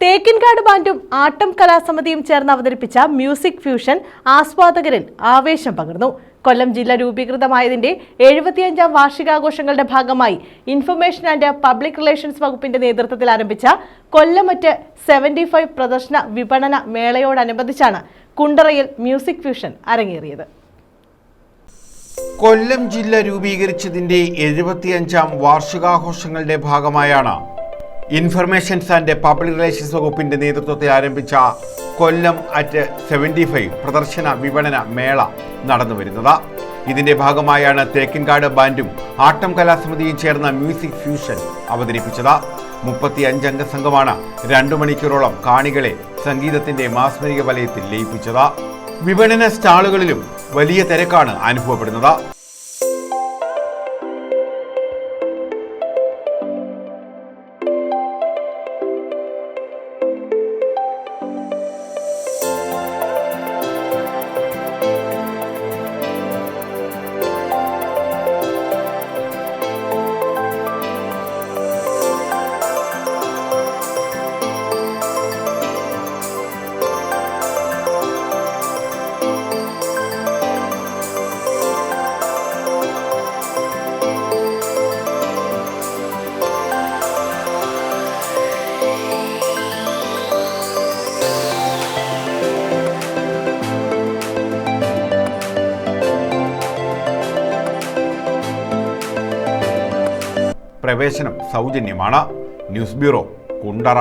തേക്കിൻകാട് ബാൻഡും ആട്ടം കലാസമിതിയും ചേർന്ന് അവതരിപ്പിച്ച മ്യൂസിക് ഫ്യൂഷൻ ആസ്വാദകരിൽ ആവേശം പകർന്നു. കൊല്ലം ജില്ല രൂപീകൃതമായതിന്റെ 75ാം വാർഷികാഘോഷങ്ങളുടെ ഭാഗമായി ഇൻഫർമേഷൻ ആൻഡ് പബ്ലിക് റിലേഷൻസ് വകുപ്പിന്റെ നേതൃത്വത്തിൽ ആരംഭിച്ച കൊല്ലമറ്റ് 75 പ്രദർശന വിപണന മേളയോടനുബന്ധിച്ചാണ് കുണ്ടറയിൽ മ്യൂസിക് ഫ്യൂഷൻ അരങ്ങേറിയത്. കൊല്ലം ജില്ല രൂപീകരിച്ചതിന്റെ 75ാം വാർഷികാഘോഷങ്ങളുടെ ഭാഗമായാണ് ഇൻഫർമേഷൻസ് ആൻഡ് പബ്ലിക് റിലേഷൻസ് വകുപ്പിന്റെ നേതൃത്വത്തിൽ ആരംഭിച്ച കൊല്ലം അറ്റ് 75 പ്രദർശന വിപണന മേള നടന്നുവരുന്നത്. ഇതിന്റെ ഭാഗമായാണ് തേക്കിൻകാട് ബാൻഡും ആട്ടം കലാസമിതിയും ചേർന്ന മ്യൂസിക് ഫ്യൂഷൻ അവതരിപ്പിച്ചത്. 35 അംഗ സംഘമാണ് 2 മണിക്കൂറോളം കാണികളെ സംഗീതത്തിന്റെ മാസ്മരിക വലയത്തിൽ ലയിപ്പിച്ചത്. വിപണന സ്റ്റാളുകളിലും വലിയ തിരക്കാണ് അനുഭവപ്പെടുന്നത്. പ്രവേശനം സൗജന്യമാണ്. News bureau, Kundara.